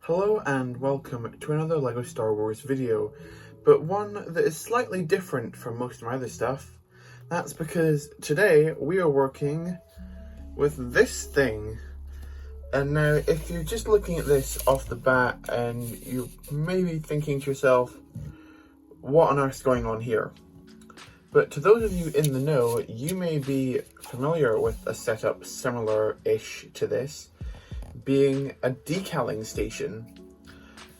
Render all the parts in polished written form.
Hello and welcome to another LEGO Star Wars video, but one that is slightly different from most of my other stuff. That's because today we are working with this thing. And now if you're just looking at this off the bat and you're maybe thinking to yourself, what on earth's going on here? But to those of you in the know, you may be familiar with a setup similar-ish to this, being a decaling station.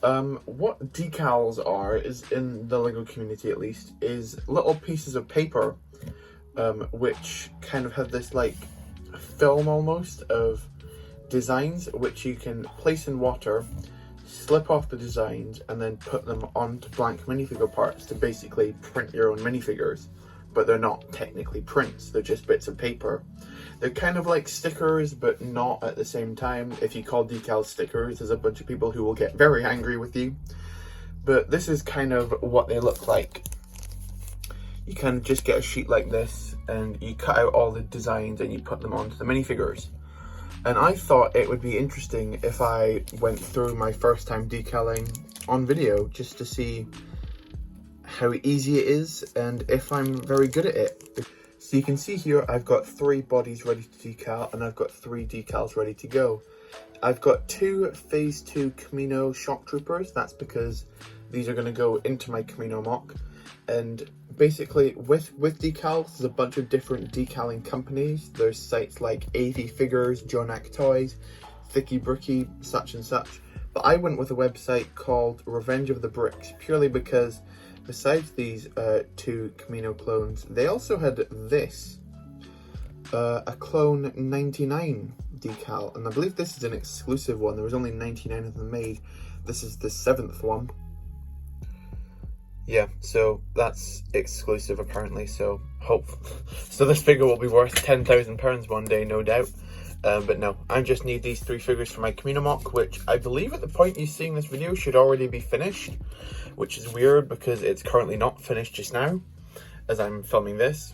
What decals are, is in the LEGO community at least, is little pieces of paper which kind of have this like film almost of designs which you can place in water, slip off the designs and then put them onto blank minifigure parts to basically print your own minifigures. But they're not technically prints, they're just bits of paper. They're kind of like stickers, but not at the same time. If you call decals stickers, there's a bunch of people who will get very angry with you. But this is kind of what they look like. You kind of just get a sheet like this, and you cut out all the designs and you put them onto the minifigures. And I thought it would be interesting if I went through my first time decaling on video, just to see how easy it is and if I'm very good at it. So you can see here I've got 3 bodies ready to decal and I've got 3 decals ready to go. I've got 2 phase 2 Camino shock troopers. That's because these are going to go into my Camino mock. And basically with decals, there's a bunch of different decaling companies. There's sites like AV Figures, Jonak Toys, Thicky Bricky, such and such. But I went with a website called Revenge of the Bricks purely because besides these 2 Camino clones, they also had this, a Clone 99 decal, and I believe this is an exclusive one. There was only 99 of them made. This is the 7th one. Yeah, so that's exclusive apparently, so this figure will be worth £10,000 one day, no doubt. But no, I just need these 3 figures for my Camino mock, which I believe at the point you're seeing this video should already be finished, which is weird because it's currently not finished just now as I'm filming this.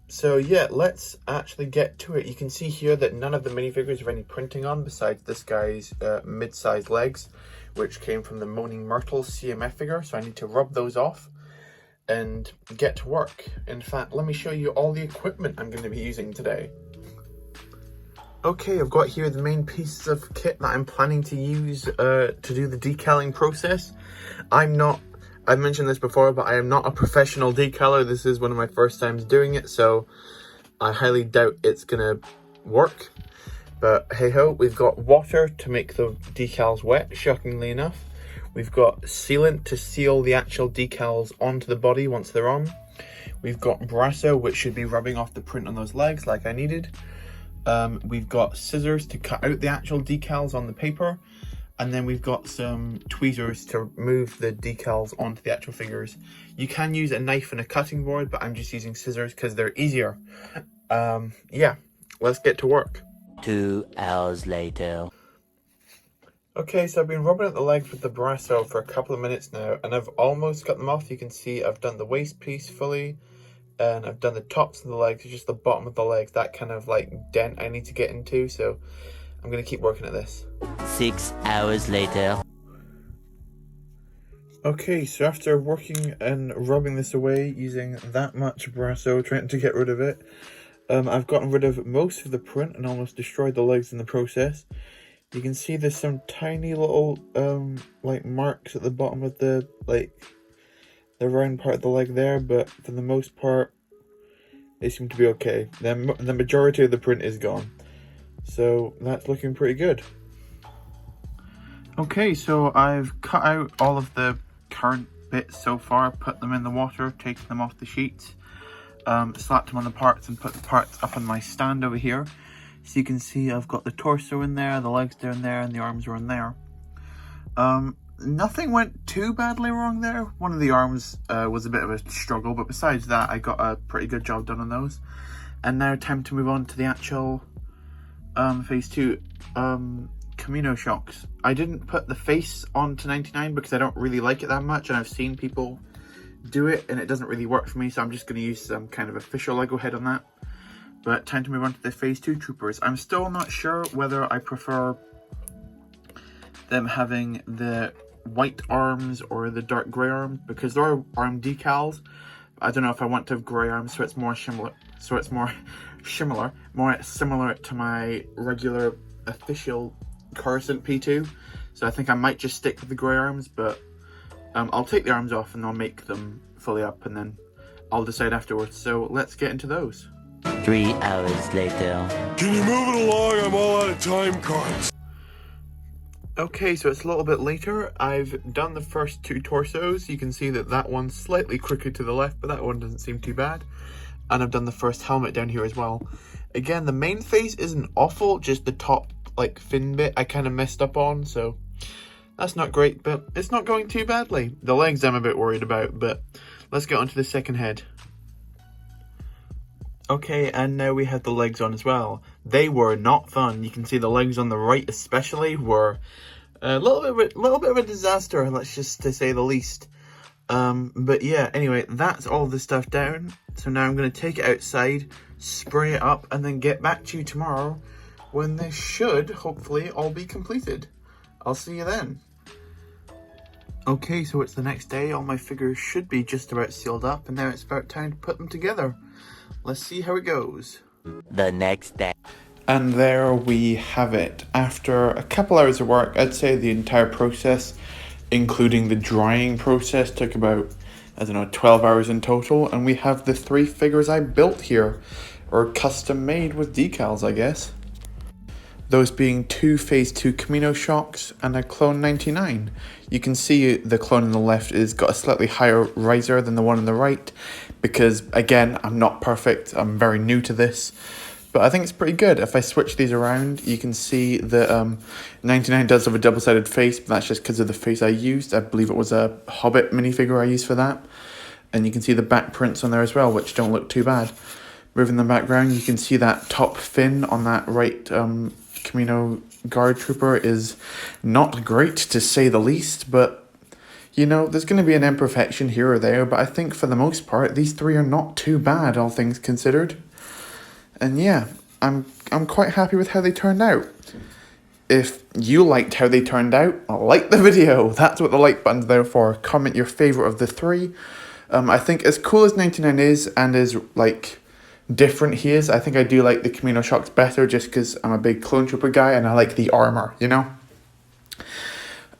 So yeah, let's actually get to it. You can see here that none of the minifigures have any printing on besides this guy's mid-sized legs, which came from the Moaning Myrtle CMF figure, so I need to rub those off and get to work. In fact, let me show you all the equipment I'm going to be using today. Okay, I've got here the main pieces of kit that I'm planning to use to do the decaling process. I've mentioned this before, but I am not a professional decaler. This is one of my first times doing it, so I highly doubt it's gonna work. But hey ho, we've got water to make the decals wet, shockingly enough. We've got sealant to seal the actual decals onto the body once they're on. We've got Brasso, which should be rubbing off the print on those legs like I needed. We've got scissors to cut out the actual decals on the paper, and then we've got some tweezers to move the decals onto the actual figures. You can use a knife and a cutting board, but I'm just using scissors because they're easier. Yeah, let's get to work. 2 hours later. Okay, so I've been rubbing at the legs with the Brasso for a couple of minutes now, and I've almost got them off. You can see I've done the waist piece fully, and I've done the tops of the legs. It's just the bottom of the legs, that kind of like dent I need to get into, so I'm going to keep working at this. 6 hours later. Okay, so after working and rubbing this away using that much Brasso, trying to get rid of it, I've gotten rid of most of the print and almost destroyed the legs in the process. You can see there's some tiny little like marks at the bottom of the the round part of the leg there, but for the most part they seem to be okay. The majority of the print is gone, so that's looking pretty good. Okay, so I've cut out all of the current bits so far, put them in the water, taken them off the sheets, slapped them on the parts and put the parts up on my stand over here. So you can see I've got the torso in there, the legs down there, and the arms are in there. Nothing went too badly wrong there. One of the arms was a bit of a struggle, but besides that, I got a pretty good job done on those. And now time to move on to the actual phase 2 Camino shocks. I didn't put the face onto 99 because I don't really like it that much, and I've seen people do it and it doesn't really work for me, so I'm just going to use some kind of official Lego head on that. But time to move on to the phase 2 troopers. I'm still not sure whether I prefer them having the white arms or the dark grey arms, because there are arm decals. I don't know if I want to have grey arms so it's more similar, more similar to my regular official Coruscant P2. So I think I might just stick with the grey arms, but I'll take the arms off and I'll make them fully up and then I'll decide afterwards. So let's get into those. 3 hours later. Can you move it along? I'm all out of time cards. Okay, so it's a little bit later. I've done the first 2 torsos. You can see that that one's slightly crooked to the left, but that one doesn't seem too bad. And I've done the first helmet down here as well. Again, the main face isn't awful, just the top, like, fin bit I kind of messed up on, so that's not great, but it's not going too badly. The legs I'm a bit worried about, but let's get on to the second head. Okay, and now we have the legs on as well. They were not fun. You can see the legs on the right especially were a little bit of a disaster, let's just to say the least. But yeah, anyway, that's all the stuff down. So now I'm going to take it outside, spray it up, and then get back to you tomorrow when this should hopefully all be completed. I'll see you then. Okay, so it's the next day. All my figures should be just about sealed up, and now it's about time to put them together. Let's see how it goes. The next day. And there we have it. After a couple hours of work, I'd say the entire process, including the drying process, took about, 12 hours in total. And we have the 3 figures I built here, or custom made with decals, I guess. Those being 2 Phase 2 Camino shocks and a Clone 99. You can see the clone on the left has got a slightly higher riser than the one on the right, because again, I'm not perfect, I'm very new to this, but I think it's pretty good. If I switch these around, you can see that 99 does have a double-sided face, but that's just because of the face I used. I believe it was a Hobbit minifigure I used for that. And you can see the back prints on there as well, which don't look too bad. Moving the background, you can see that top fin on that right Camino guard trooper is not great, to say the least, but you know, there's going to be an imperfection here or there, but I think for the most part, these 3 are not too bad, all things considered. And yeah, I'm quite happy with how they turned out. If you liked how they turned out, like the video. That's what the like button's there for. Comment your favourite of the 3. I think as cool as 99 is, and as, like, different he is, I think I do like the Camino shocks better, just because I'm a big clone trooper guy, and I like the armour, you know?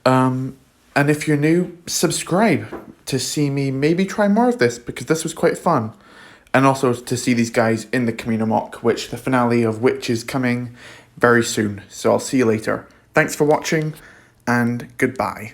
And if you're new, subscribe to see me maybe try more of this, because this was quite fun. And also to see these guys in the Camino mock, which the finale of which is coming very soon. So I'll see you later. Thanks for watching, and goodbye.